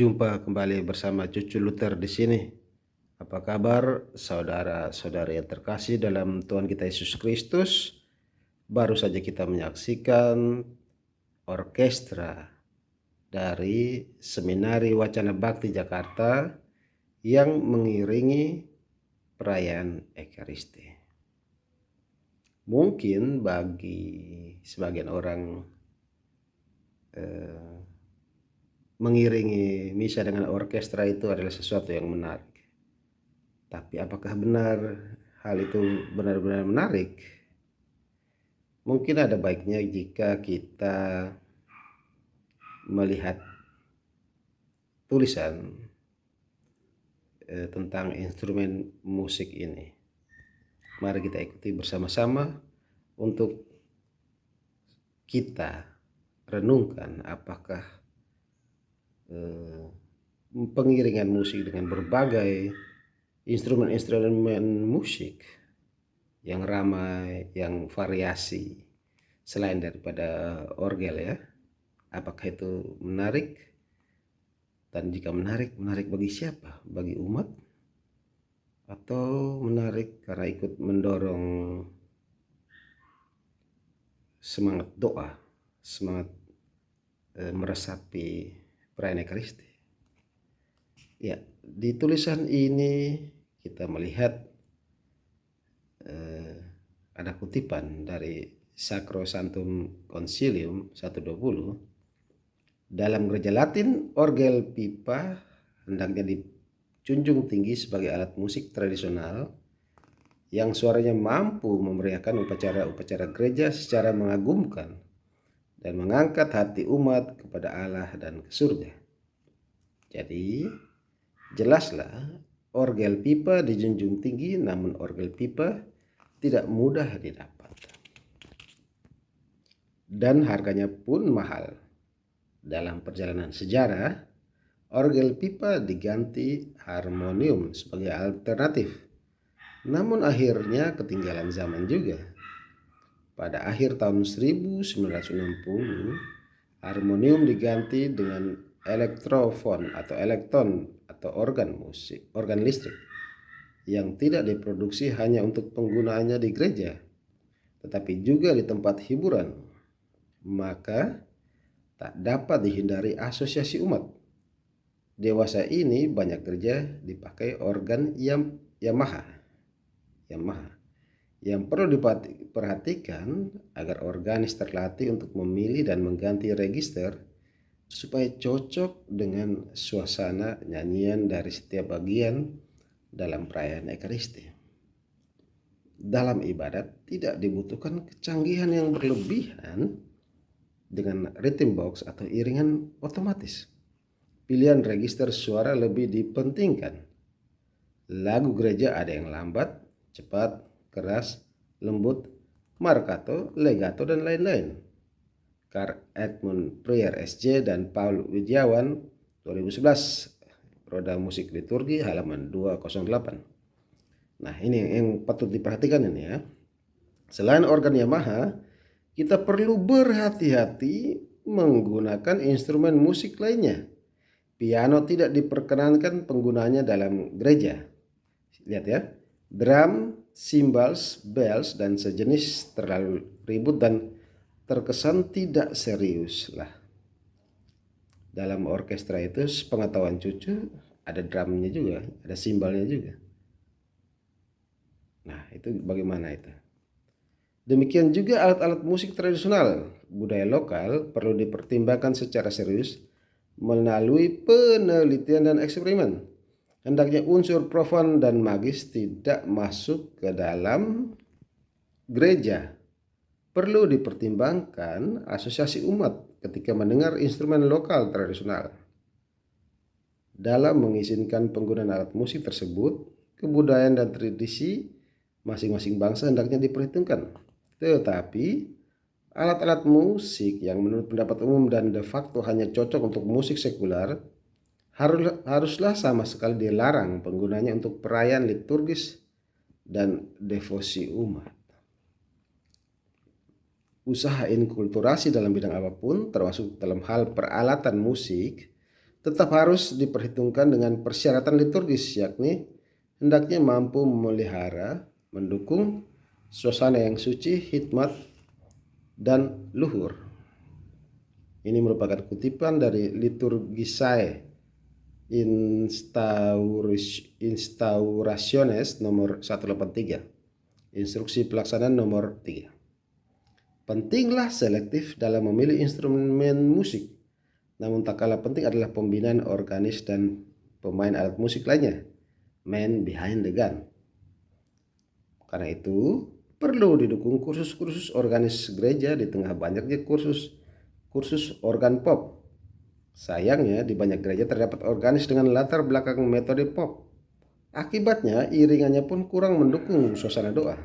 Jumpa kembali bersama Cucu Luther di sini. Apa kabar saudara-saudari yang terkasih dalam Tuhan kita Yesus Kristus? Baru saja kita menyaksikan orkestra dari Seminari Wacana Bakti Jakarta yang mengiringi perayaan Ekaristi. Mungkin bagi sebagian orang mengiringi misa dengan orkestra itu adalah sesuatu yang menarik. Tapi apakah benar hal itu benar-benar menarik? Mungkin ada baiknya jika kita melihat tulisan tentang instrumen musik ini. Mari kita ikuti bersama-sama untuk kita renungkan apakah pengiringan musik dengan berbagai instrumen musik yang ramai, yang variasi selain daripada orgel ya. Apakah itu menarik? Dan jika menarik bagi siapa? Bagi umat? Atau menarik karena ikut mendorong semangat doa, semangat meresapi perayaan Ekaristi? Ya, di tulisan ini kita melihat ada kutipan dari Sacrosanctum Concilium 120. Dalam gereja Latin, orgel pipa hendaknya dijunjung tinggi sebagai alat musik tradisional yang suaranya mampu memeriahkan upacara-upacara gereja secara mengagumkan dan mengangkat hati umat kepada Allah dan ke surga. Jadi, jelaslah orgel pipa dijunjung tinggi, namun orgel pipa tidak mudah didapat. Dan harganya pun mahal. Dalam perjalanan sejarah, orgel pipa diganti harmonium sebagai alternatif. Namun akhirnya ketinggalan zaman juga. Pada akhir tahun 1960, harmonium diganti dengan elektrofon atau elektron atau organ listrik yang tidak diproduksi hanya untuk penggunaannya di gereja, tetapi juga di tempat hiburan. Maka tak dapat dihindari asosiasi umat. Dewasa ini banyak gereja dipakai organ Yamaha. Yang perlu diperhatikan agar organis terlatih untuk memilih dan mengganti register supaya cocok dengan suasana nyanyian dari setiap bagian dalam perayaan Ekaristi. Dalam ibadat tidak dibutuhkan kecanggihan yang berlebihan dengan rhythm box atau iringan otomatis. Pilihan register suara lebih dipentingkan. Lagu gereja ada yang lambat, cepat, keras, lembut, marcato, legato, dan lain-lain. Karl Edmund Prier SJ dan Paul Widiawan 2011, Roda Musik Liturgi halaman 208. Nah, ini yang patut diperhatikan ini ya. Selain organ Yamaha, kita perlu berhati-hati menggunakan instrumen musik lainnya. Piano tidak diperkenankan penggunanya dalam gereja. Lihat ya, drum, cymbals, bells, dan sejenis terlalu ribut dan terkesan tidak serius lah. Dalam orkestra itu pengetahuan cucu ada drumnya juga, ada simbalnya juga. Nah, itu bagaimana itu? Demikian juga alat-alat musik tradisional budaya lokal perlu dipertimbangkan secara serius melalui penelitian dan eksperimen. Hendaknya unsur profan dan magis tidak masuk ke dalam gereja. Perlu dipertimbangkan asosiasi umat ketika mendengar instrumen lokal tradisional. Dalam mengizinkan penggunaan alat musik tersebut, kebudayaan dan tradisi masing-masing bangsa hendaknya diperhitungkan. Tetapi, alat-alat musik yang menurut pendapat umum dan de facto hanya cocok untuk musik sekular, haruslah sama sekali dilarang penggunanya untuk perayaan liturgis dan devosi umat. Usaha inkulturasi dalam bidang apapun, termasuk dalam hal peralatan musik, tetap harus diperhitungkan dengan persyaratan liturgis, yakni hendaknya mampu memelihara, mendukung suasana yang suci, hikmat, dan luhur. Ini merupakan kutipan dari Liturgiae Instaurationes nomor 183, instruksi pelaksanaan nomor 3. Pentinglah selektif dalam memilih instrumen musik, namun tak kalah penting adalah pembinaan organis dan pemain alat musik lainnya, man behind the gun. Karena itu, perlu didukung kursus-kursus organis gereja di tengah banyaknya kursus organ pop. Sayangnya, di banyak gereja terdapat organis dengan latar belakang metode pop. Akibatnya, iringannya pun kurang mendukung suasana doa.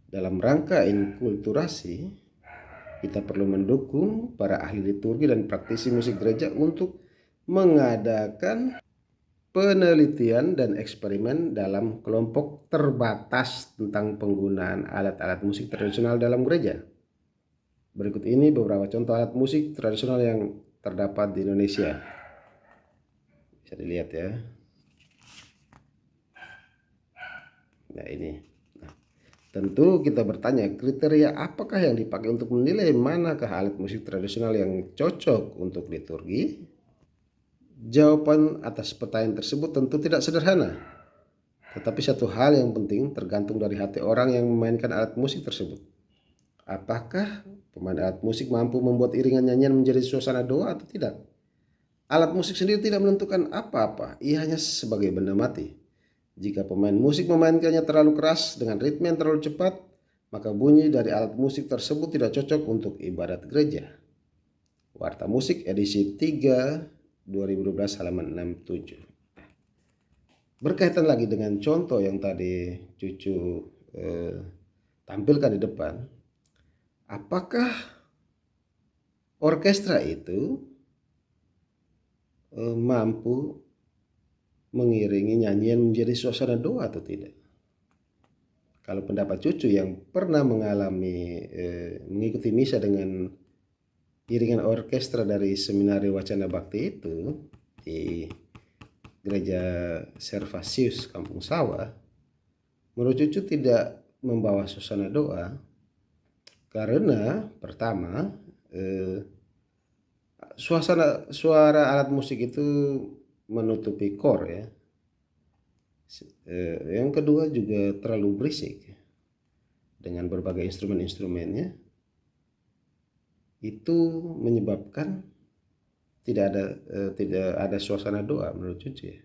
Dalam rangka inkulturasi, kita perlu mendukung para ahli liturgi dan praktisi musik gereja untuk mengadakan penelitian dan eksperimen dalam kelompok terbatas tentang penggunaan alat-alat musik tradisional dalam gereja. Berikut ini beberapa contoh alat musik tradisional yang terdapat di Indonesia. Bisa dilihat ya. Nah, ini. Tentu kita bertanya, kriteria apakah yang dipakai untuk menilai manakah alat musik tradisional yang cocok untuk liturgi? Jawaban atas pertanyaan tersebut tentu tidak sederhana. Tetapi satu hal yang penting tergantung dari hati orang yang memainkan alat musik tersebut. Apakah pemain alat musik mampu membuat iringan nyanyian menjadi suasana doa atau tidak? Alat musik sendiri tidak menentukan apa-apa, ia hanya sebagai benda mati. Jika pemain musik memainkannya terlalu keras dengan ritme yang terlalu cepat, maka bunyi dari alat musik tersebut tidak cocok untuk ibadat gereja. Warta Musik edisi 3 2012 halaman 67. Berkaitan lagi dengan contoh yang tadi Cucu tampilkan di depan, apakah orkestra itu mampu mengiringi nyanyian menjadi suasana doa atau tidak? Kalau pendapat Cucu yang pernah mengalami mengikuti misa dengan iringan orkestra dari Seminari Wacana Bakti itu di Gereja Servasius Kampung Sawah, menurut Cucu tidak membawa suasana doa karena pertama suara alat musik itu menutupi kor ya. Yang kedua juga terlalu berisik dengan berbagai instrumen-instrumennya, itu menyebabkan tidak ada suasana doa menurut Cucu ya.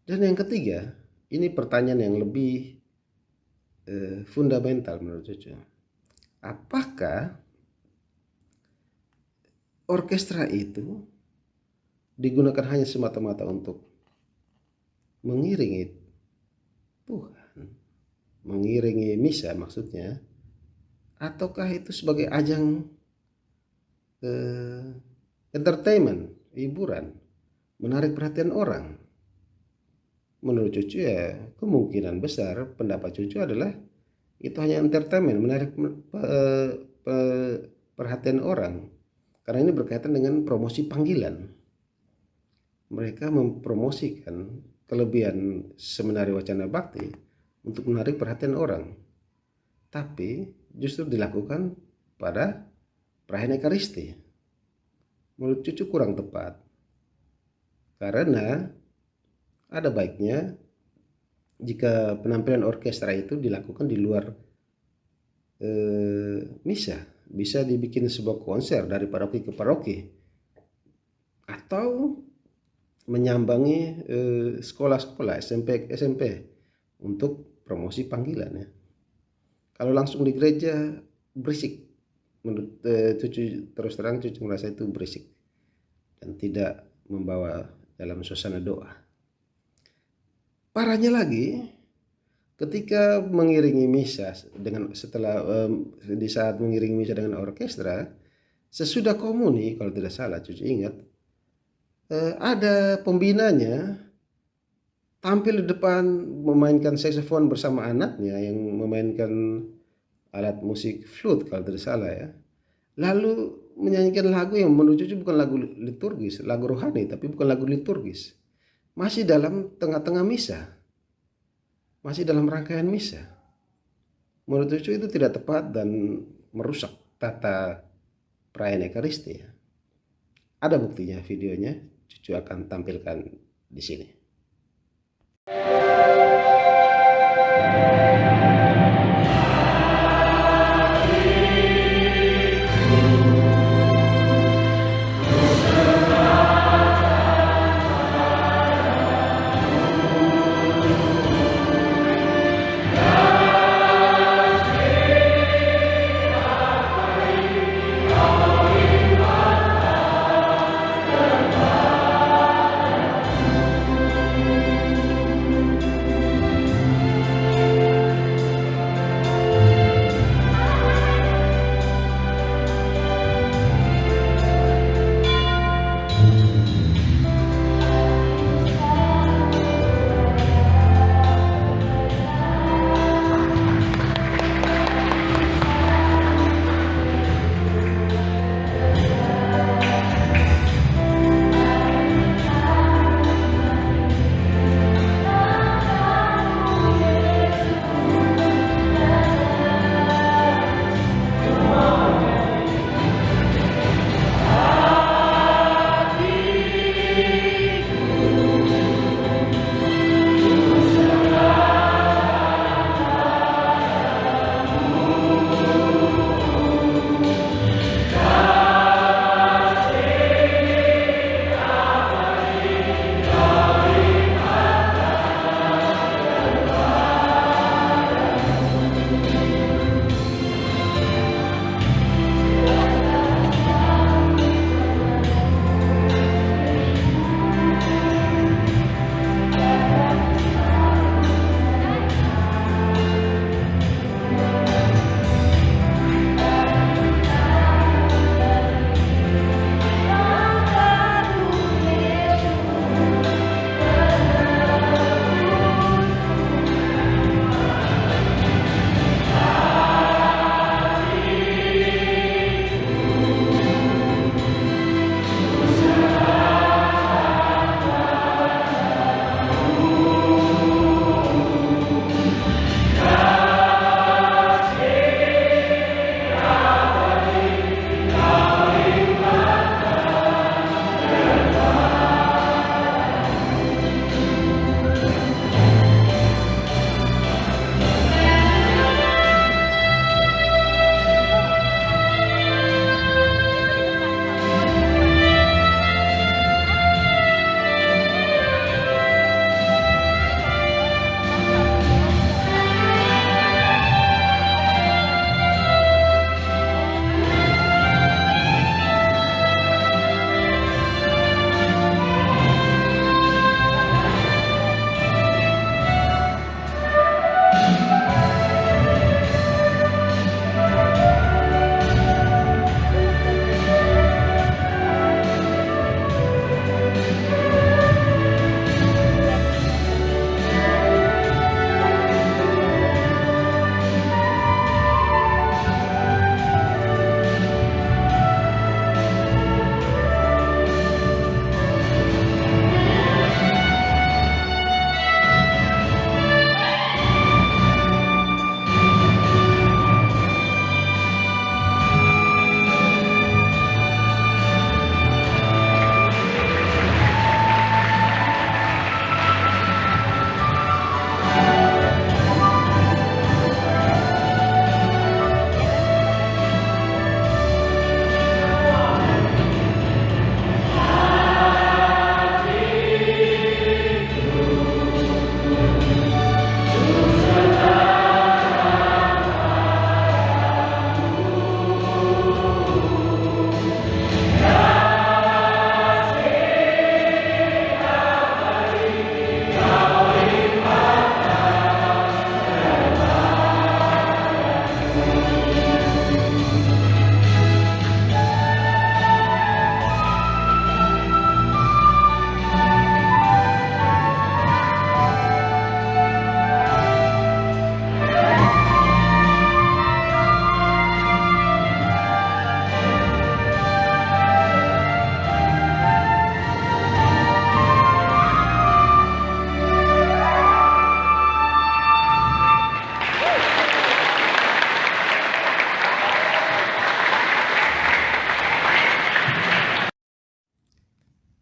Dan yang ketiga, ini pertanyaan yang lebih fundamental menurut Cucu. Apakah orkestra itu digunakan hanya semata-mata untuk mengiringi Tuhan, mengiringi misa maksudnya, ataukah itu sebagai ajang entertainment, hiburan? menarik perhatian orang. Menurut cucu ya kemungkinan besar pendapat cucu adalah itu hanya entertainment, menarik perhatian orang. Karena ini berkaitan dengan promosi panggilan. Mereka mempromosikan kelebihan Seminari Wacana Bakti untuk menarik perhatian orang. Tapi justru dilakukan pada perayaan Ekaristi. Menurut cucu kurang tepat. Karena ada baiknya jika penampilan orkestra itu dilakukan di luar misa. Bisa dibikin sebuah konser dari paroki ke paroki. Atau menyambangi sekolah-sekolah SMP untuk promosi panggilan ya. Kalau langsung di gereja berisik. Menurut cucu terus terang cucu merasa itu berisik dan tidak membawa dalam suasana doa. Parahnya lagi, ketika mengiringi misa di saat mengiringi misa dengan orkestra, sesudah komuni kalau tidak salah cucu ingat, ada pembinanya tampil di depan memainkan saxophone bersama anaknya yang memainkan alat musik flute kalau tidak salah ya. Lalu menyanyikan lagu yang menurut cucu bukan lagu liturgis, lagu rohani, tapi bukan lagu liturgis. Masih dalam tengah-tengah misa. Masih dalam rangkaian misa. Menurut cucu itu tidak tepat dan merusak tata perayaan Ekaristi. Ada buktinya, videonya, cucu akan tampilkan di sini.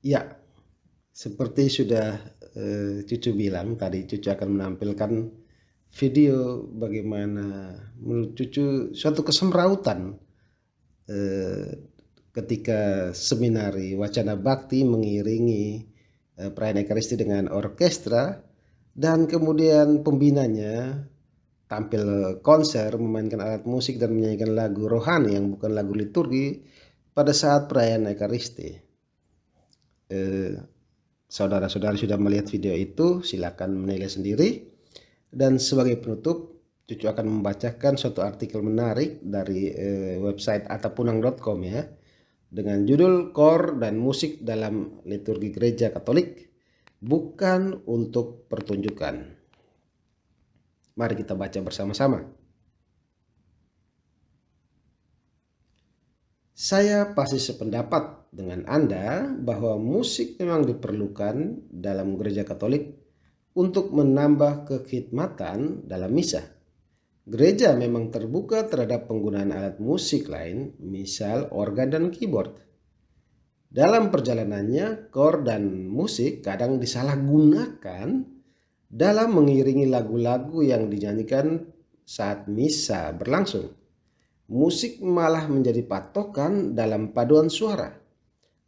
Ya, seperti sudah Cucu bilang tadi, Cucu akan menampilkan video bagaimana menurut Cucu suatu kesemrautan eh, ketika seminari Wacana Bakti mengiringi perayaan Ekaristi dengan orkestra, dan kemudian pembinanya tampil konser memainkan alat musik dan menyanyikan lagu rohani yang bukan lagu liturgi pada saat perayaan Ekaristi. Eh, Saudara-saudara sudah melihat video itu, silakan menilai sendiri. Dan sebagai penutup, Cucu akan membacakan suatu artikel menarik dari website atapunang.com ya, dengan judul Kor dan Musik dalam Liturgi Gereja Katolik Bukan untuk Pertunjukan. Mari kita baca bersama-sama. Saya pasti sependapat dengan Anda bahwa musik memang diperlukan dalam gereja Katolik untuk menambah kekhidmatan dalam misa. Gereja memang terbuka terhadap penggunaan alat musik lain, misal organ dan keyboard. Dalam perjalanannya, kor dan musik kadang disalahgunakan dalam mengiringi lagu-lagu yang dinyanyikan saat misa berlangsung. Musik malah menjadi patokan dalam paduan suara.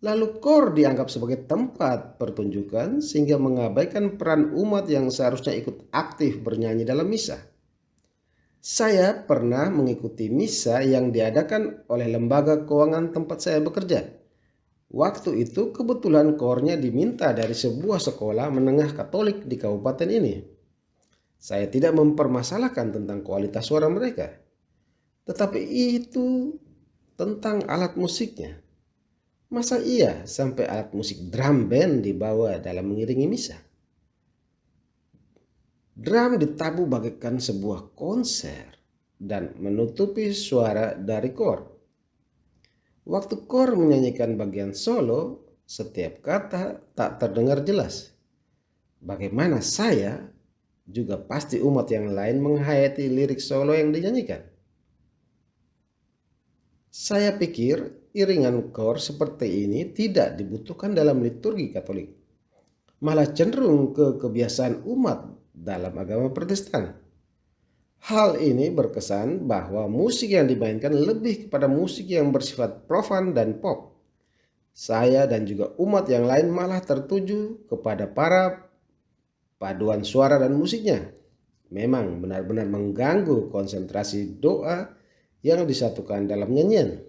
Lalu kor dianggap sebagai tempat pertunjukan sehingga mengabaikan peran umat yang seharusnya ikut aktif bernyanyi dalam misa. Saya pernah mengikuti misa yang diadakan oleh lembaga keuangan tempat saya bekerja. Waktu itu kebetulan kornya diminta dari sebuah sekolah menengah Katolik di kabupaten ini. Saya tidak mempermasalahkan tentang kualitas suara mereka, tetapi itu tentang alat musiknya. Masa iya sampai alat musik drum band dibawa dalam mengiringi misa? Drum ditabuh bagaikan sebuah konser dan menutupi suara dari kor. Waktu kor menyanyikan bagian solo, setiap kata tak terdengar jelas. Bagaimana saya, juga pasti umat yang lain menghayati lirik solo yang dinyanyikan. Saya pikir iringan kor seperti ini tidak dibutuhkan dalam liturgi Katolik, malah cenderung ke kebiasaan umat dalam agama Protestan. Hal ini berkesan bahwa musik yang dimainkan lebih kepada musik yang bersifat profan dan pop. Saya dan juga umat yang lain malah tertuju kepada para paduan suara dan musiknya. Memang benar-benar mengganggu konsentrasi doa yang disatukan dalam nyanyian.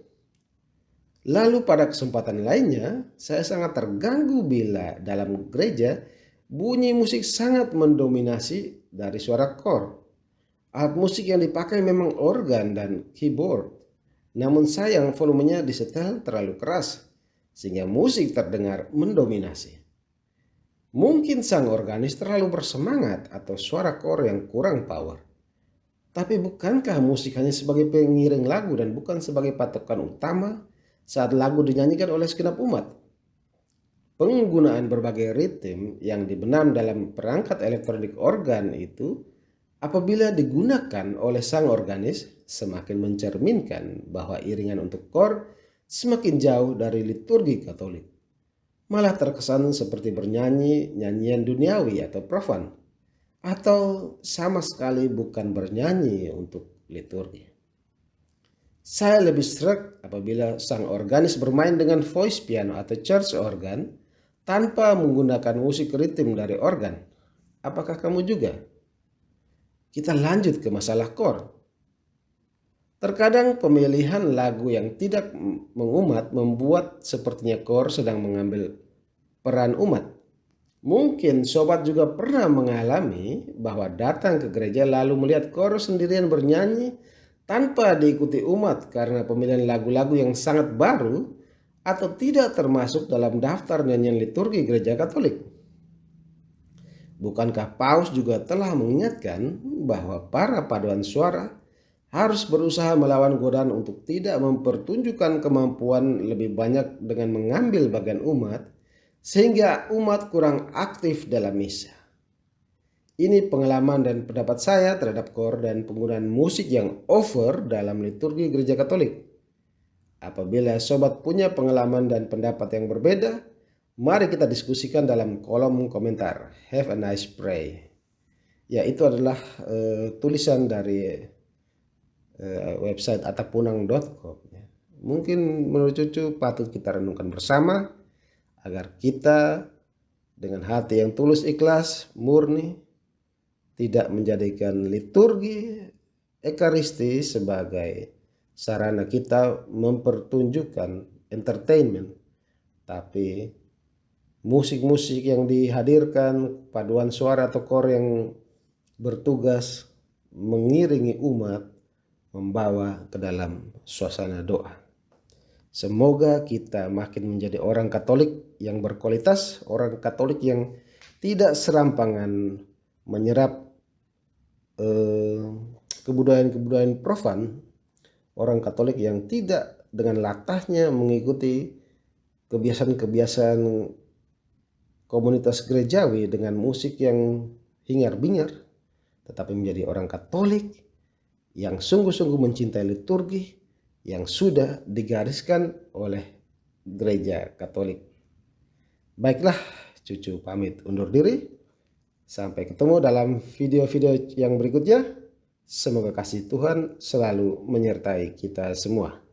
Lalu pada kesempatan lainnya, saya sangat terganggu bila dalam gereja bunyi musik sangat mendominasi dari suara kor. Alat musik yang dipakai memang organ dan keyboard. Namun sayang volumenya disetel terlalu keras sehingga musik terdengar mendominasi. Mungkin sang organis terlalu bersemangat atau suara kor yang kurang power. Tapi bukankah musik hanya sebagai pengiring lagu dan bukan sebagai patokan utama saat lagu dinyanyikan oleh segenap umat? Penggunaan berbagai ritme yang dibenam dalam perangkat elektronik organ itu apabila digunakan oleh sang organis semakin mencerminkan bahwa iringan untuk kor semakin jauh dari liturgi Katolik. Malah terkesan seperti bernyanyi nyanyian duniawi atau profan, atau sama sekali bukan bernyanyi untuk liturgi. Saya lebih sreg apabila sang organis bermain dengan voice piano atau church organ tanpa menggunakan musik ritme dari organ. Apakah kamu juga? Kita lanjut ke masalah kor. Terkadang pemilihan lagu yang tidak mengumat membuat sepertinya kor sedang mengambil peran umat. Mungkin sobat juga pernah mengalami bahwa datang ke gereja lalu melihat kor sendirian bernyanyi tanpa diikuti umat karena pemilihan lagu-lagu yang sangat baru atau tidak termasuk dalam daftar nyanyian liturgi gereja Katolik. Bukankah Paus juga telah mengingatkan bahwa para paduan suara harus berusaha melawan godaan untuk tidak mempertunjukkan kemampuan lebih banyak dengan mengambil bagian umat, sehingga umat kurang aktif dalam misa. Ini pengalaman dan pendapat saya terhadap kor dan penggunaan musik yang over dalam liturgi gereja Katolik. Apabila sobat punya pengalaman dan pendapat yang berbeda, Mari kita diskusikan dalam kolom komentar. Have a nice pray. Ya, itu adalah tulisan dari website atapunang.com. Mungkin menurut cucu patut kita renungkan bersama agar kita dengan hati yang tulus, ikhlas, murni, tidak menjadikan liturgi ekaristi sebagai sarana kita mempertunjukkan entertainment, tapi musik-musik yang dihadirkan, paduan suara atau kor yang bertugas mengiringi umat, membawa ke dalam suasana doa. Semoga kita makin menjadi orang Katolik yang berkualitas, orang Katolik yang tidak serampangan menyerap kebudayaan-kebudayaan profan, orang Katolik yang tidak dengan latahnya mengikuti kebiasaan-kebiasaan komunitas gerejawi dengan musik yang hingar-bingar, tetapi menjadi orang Katolik yang sungguh-sungguh mencintai liturgi yang sudah digariskan oleh gereja Katolik. Baiklah, cucu pamit undur diri. Sampai ketemu dalam video-video yang berikutnya. Semoga kasih Tuhan selalu menyertai kita semua.